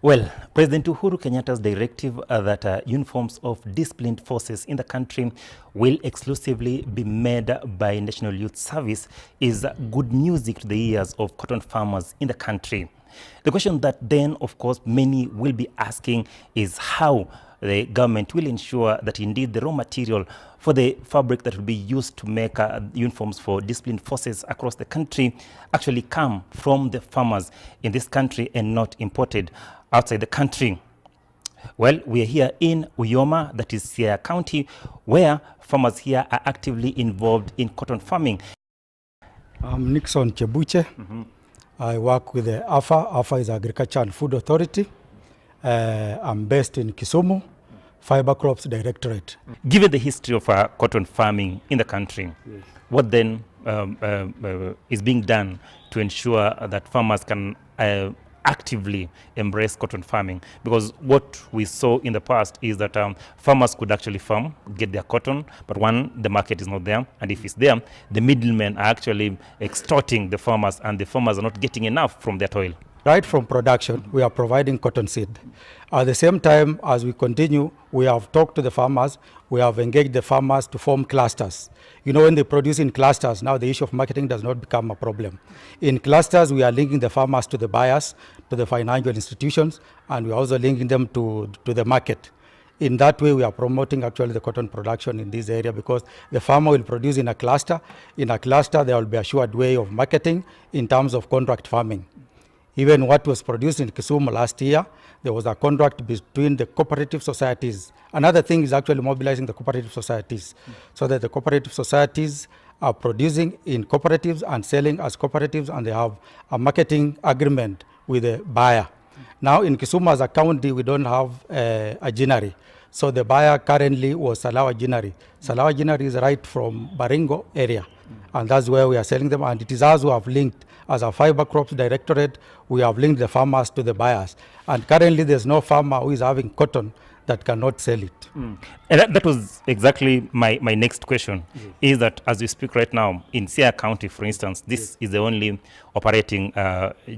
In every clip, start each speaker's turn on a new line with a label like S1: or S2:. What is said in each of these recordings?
S1: Well, President Uhuru Kenyatta's directive that uniforms of disciplined forces in the country will exclusively be made by National Youth Service is good music to the ears of cotton farmers in the country. The question that then, of course, many will be asking is how the government will ensure that indeed the raw material for the fabric that will be used to make uniforms for disciplined forces across the country actually come from the farmers in this country and not imported outside the country. Well, we are here in Uyoma, that is Siaya County, where farmers here are actively involved in cotton farming.
S2: I'm Nixon Chebuche. I work with the AFA. AFA is Agriculture and Food Authority. I'm based in Kisumu, Fiber Crops Directorate.
S1: Given the history of cotton farming in the country, yes, what then is being done to ensure that farmers can actively embrace cotton farming? Because what we saw in the past is that farmers could actually farm, get their cotton, but one, the market is not there, and if it's there, the middlemen are actually extorting the farmers, and the farmers are not getting enough from their toil.
S2: Right from production, we are providing cotton seed. At the same time, as we continue, we have talked to the farmers, we have engaged the farmers to form clusters. You know, when they produce in clusters, now the issue of marketing does not become a problem. In clusters, we are linking the farmers to the buyers, to the financial institutions, and we are also linking them to the market. In that way, we are promoting actually the cotton production in this area, because the farmer will produce in a cluster. In a cluster, there will be a assured way of marketing in terms of contract farming. Even what was produced in Kisumu last year, there was a contract between the cooperative societies. Another thing is actually mobilizing the cooperative societies, so that the cooperative societies are producing in cooperatives and selling as cooperatives, and they have a marketing agreement with the buyer. Now in Kisumu as a county, we don't have a ginnery. So the buyer currently was Salawa Ginnery. Salawa Ginnery is right from Baringo area, and that's where we are selling them. And it is us who have linked, as a Fiber Crops Directorate, we have linked the farmers to the buyers. And currently there's no farmer who is having cotton that cannot sell it.
S1: And that was exactly my next question, is that as we speak right now, in Siaya County, for instance, this is the only operating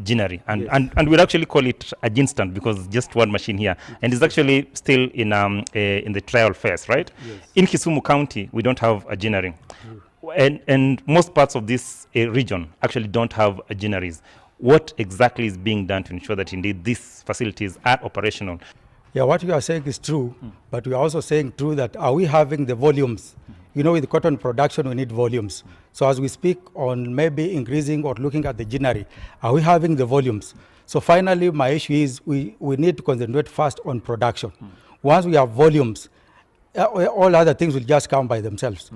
S1: ginnery. And we'll actually call it a gin stand, because just one machine here. And it's actually still in the trial phase, right? In Kisumu County, we don't have a ginnery. And most parts of this region actually don't have ginneries. What exactly is being done to ensure that indeed these facilities are operational?
S2: Yeah, what you are saying is true, but we are also saying true that are we having the volumes? You know, with cotton production, we need volumes. So as we speak on maybe increasing or looking at the ginnery, are we having the volumes? So finally, my issue is we need to concentrate first on production. Once we have volumes, all other things will just come by themselves.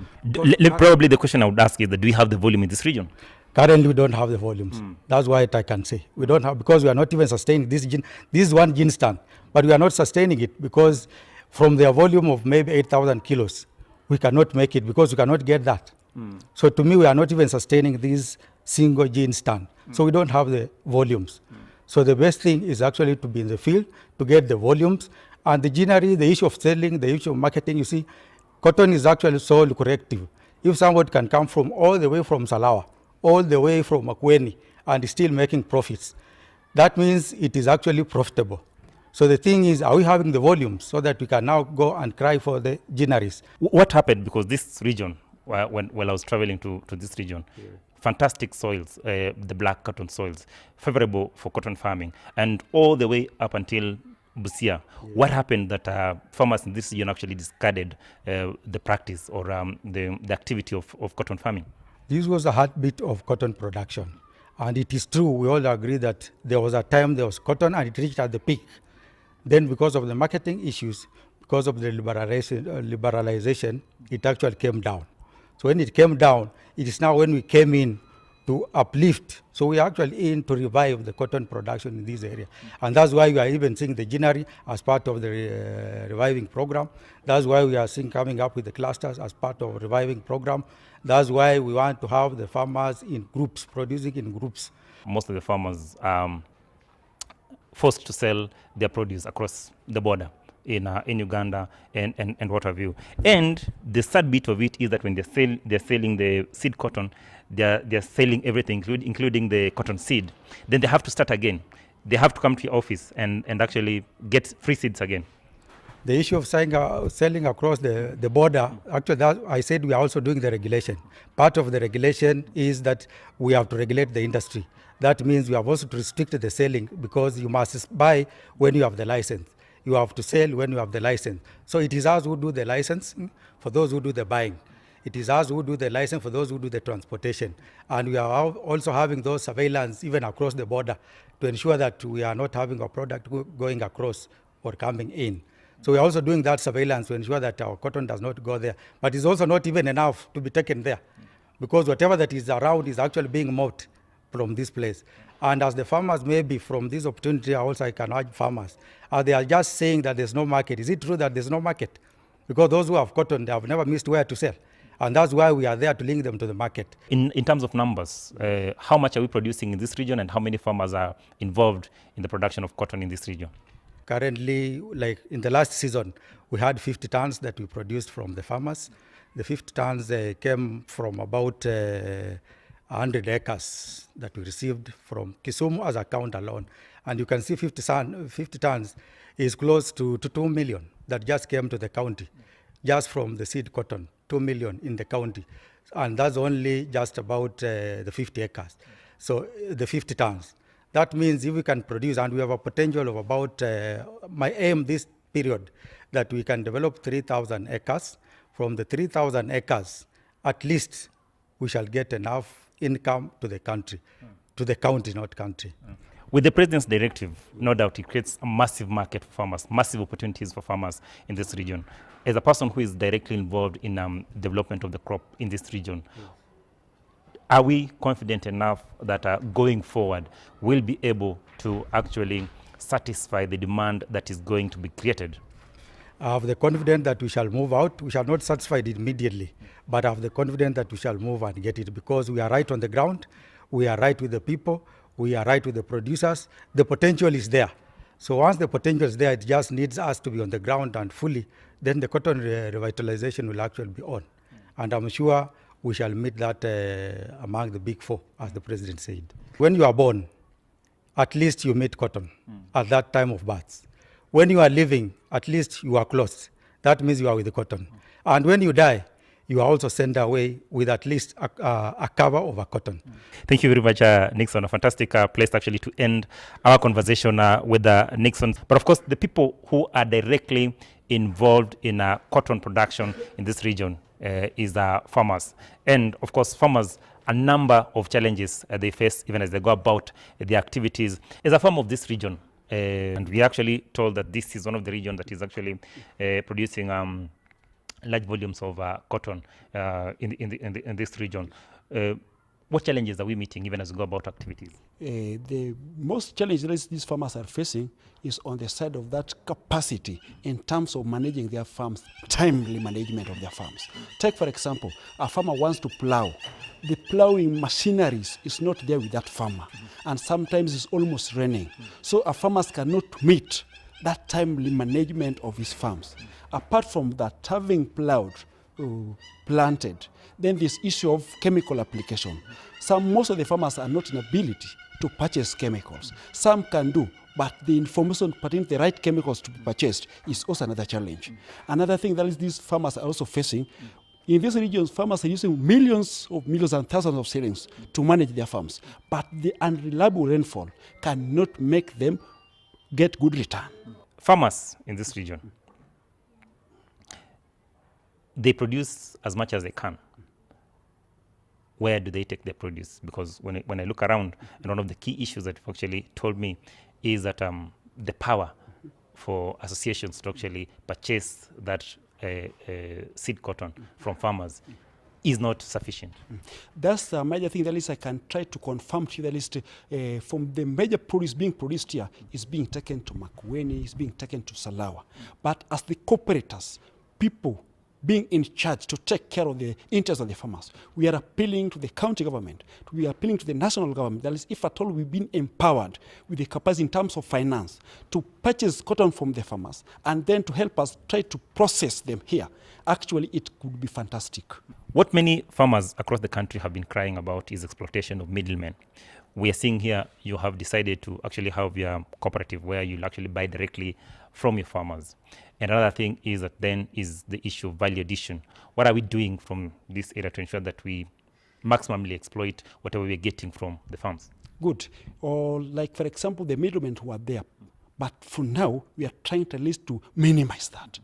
S1: Probably the question I would ask is that do we have the volume in this region?
S2: Currently, we don't have the volumes. That's why I can say. We don't have, because we are not even sustaining this one gin stand, but we are not sustaining it because from their volume of maybe 8,000 kilos, we cannot make it because we cannot get that. So to me, we are not even sustaining this single gin stand. So we don't have the volumes. So the best thing is actually to be in the field, to get the volumes. And the ginnery, the issue of selling, the issue of marketing, you see, cotton is actually so lucrative. If somebody can come from all the way from Salawa, all the way from Makweni, and still making profits, that means it is actually profitable. So the thing is, are we having the volumes so that we can now go and cry for the ginneries?
S1: What happened? Because this region, when I was traveling to this region, fantastic soils, the black cotton soils, favorable for cotton farming, and all the way up until Busia. What happened that farmers in this region actually discarded the practice or the activity of cotton farming?
S2: This was the heartbeat of cotton production. And it is true, we all agree that there was a time there was cotton and it reached at the peak. Then because of the marketing issues, because of the liberalization, it actually came down. So when it came down, it is now when we came in to uplift. So we are actually in to revive the cotton production in this area. And that's why we are even seeing the ginnery as part of the reviving program. That's why we are seeing coming up with the clusters as part of reviving program. That's why we want to have the farmers in groups, producing in groups.
S1: Most of the farmers are forced to sell their produce across the border in Uganda and what have you. And the sad bit of it is that when they're selling the seed cotton, they're selling everything, including the cotton seed. Then they have to start again. they have to come to your office and actually get free seeds again.
S2: The issue of selling across the border, actually, that I said we are also doing the regulation. Part of the regulation is that we have to regulate the industry. That means we have also to restrict the selling, because you must buy when you have the license. You have to sell when you have the license. So it is us who do the license for those who do the buying. It is us who do the license for those who do the transportation. And we are also having those surveillance even across the border to ensure that we are not having a product going across or coming in. So we are also doing that surveillance to ensure that our cotton does not go there. But it's also not even enough to be taken there, because whatever that is around is actually being moved from this place. And as the farmers, maybe from this opportunity also I can urge farmers, they are just saying that there's no market. Is it true that there's no market? Because those who have cotton, they have never missed where to sell. And that's why we are there to link them to the market.
S1: In terms of numbers, how much are we producing in this region, and how many farmers are involved in the production of cotton in this region?
S2: Currently, like in the last season, we had 50 tons that we produced from the farmers. The 50 tons came from about 100 acres that we received from Kisumu as a count alone. And you can see 50 tons is close to 2 million that just came to the county, just from the seed cotton, 2 million in the county. And that's only just about the 50 acres. So the 50 tons. That means if we can produce, and we have a potential of about, my aim this period, that we can develop 3,000 acres. From the 3,000 acres, at least we shall get enough income to the country, to the county, not country.
S1: With the President's directive, no doubt it creates a massive market for farmers, massive opportunities for farmers in this region. As a person who is directly involved in development of the crop in this region, are we confident enough that going forward we'll be able to actually satisfy the demand that is going to be created?
S2: I have the confidence that we shall move out. We shall not satisfy it immediately, but I have the confidence that we shall move and get it, because we are right on the ground, we are right with the people, we are right with the producers. The potential is there. So once the potential is there, it just needs us to be on the ground and fully, then the cotton revitalization will actually be on. And I'm sure we shall meet that among the big four, as the President said. When you are born, at least you meet cotton at that time of birth. When you are living, at least you are close. That means you are with the cotton. And when you die, you are also sent away with at least a cover of a cotton.
S1: Thank you very much, Nixon. A fantastic place actually to end our conversation with Nixon. But of course, the people who are directly involved in cotton production in this region is farmers. And of course, farmers, a number of challenges they face even as they go about their activities. As a farmer of this region, and we actually told that this is one of the regions that is actually producing large volumes of cotton in this region. What challenges are we meeting even as we go about activities?
S3: The most challenges these farmers are facing is on the side of that capacity in terms of managing their farms, timely management of their farms. Take, for example, a farmer wants to plow. The plowing machineries is not there with that farmer, and sometimes it's almost raining. So a farmer cannot meet that timely management of his farms. Apart from that, having plowed, planted, then this issue of chemical application. Most of the farmers are not in ability to purchase chemicals. Some can do, but the information pertaining to the right chemicals to be purchased is also another challenge. Another thing that is these farmers are also facing, in these regions, farmers are using millions and thousands of shillings to manage their farms, but the unreliable rainfall cannot make them get good return.
S1: Farmers in this region, they produce as much as they can. Where do they take their produce? Because when I look around, and one of the key issues that you've actually told me is that the power for associations to actually purchase that seed cotton from farmers is not sufficient.
S3: That's the major thing. That is, I can try to confirm to you that list from the major produce being produced here is being taken to Makueni, is being taken to Salawa. But as the cooperators, people being in charge to take care of the interests of the farmers, we are appealing to the county government, we are appealing to the national government, that is, if at all we've been empowered with the capacity in terms of finance to purchase cotton from the farmers and then to help us try to process them here, actually it could be fantastic.
S1: What many farmers across the country have been crying about is exploitation of middlemen. we are seeing here you have decided to actually have your cooperative where you'll actually buy directly from your farmers. And another thing is that then is the issue of value addition. What are we doing from this area to ensure that we maximally exploit whatever we're getting from the farms?
S3: Good. Or like, for example, the middlemen who are there. But for now, we are trying to at least to minimize that.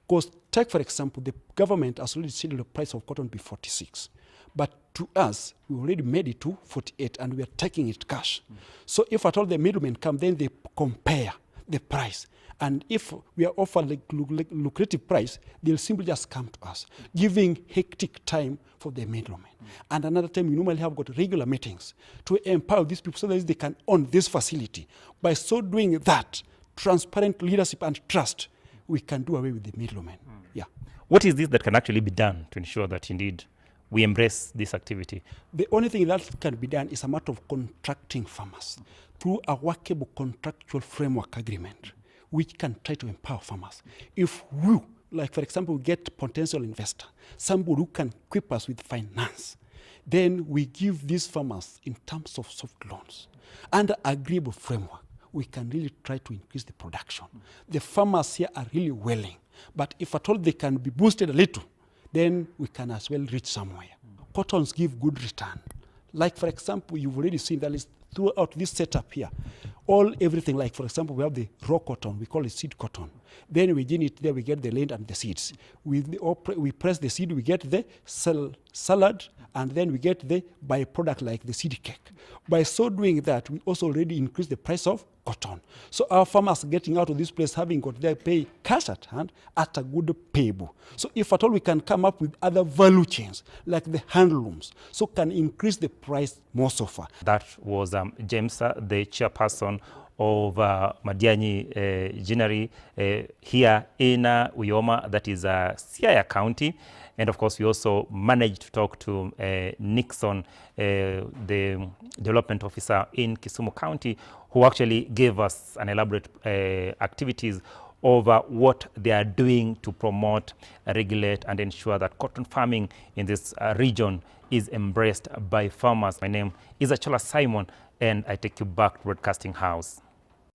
S3: Because take, for example, the government has already said the price of cotton be 46. But to us, we already made it to 48 and we are taking it cash. So if at all the middlemen come, then they compare the price. And if we are offered like lucrative price, they'll simply just come to us, giving hectic time for the middlemen. And another time, we normally have got regular meetings to empower these people so that they can own this facility. By so doing that, transparent leadership and trust, we can do away with the middlemen. Yeah.
S1: What is this that can actually be done to ensure that indeed we embrace this activity?
S3: The only thing that can be done is a matter of contracting farmers through a workable contractual framework agreement, which can try to empower farmers. If we, like for example, get potential investor, somebody who can equip us with finance, then we give these farmers in terms of soft loans. Under agreeable framework, we can really try to increase the production. The farmers here are really willing, but if at all they can be boosted a little, then we can as well reach somewhere. Cottons give good return. Like for example, you've already seen that is throughout this setup here, everything, like for example, we have the raw cotton, we call it seed cotton. Then within it, there we get the land and the seeds. We press the seed, we get the salad, and then we get the byproduct like the seed cake. By so doing that, we also already increase the price of cotton. So our farmers getting out of this place having got their pay cash at hand at a good payable. So if at all we can come up with other value chains like the handlooms, so can increase the price more so far.
S1: That was James, the chairperson of Madianyi Ginnery here in Uyoma, that is Siaya County. And of course, we also managed to talk to Nixon, the development officer in Kisumu County, who actually gave us an elaborate activities over what they are doing to promote, regulate, and ensure that cotton farming in this region is embraced by farmers. My name is Achola Simon, and I take you back to Broadcasting House.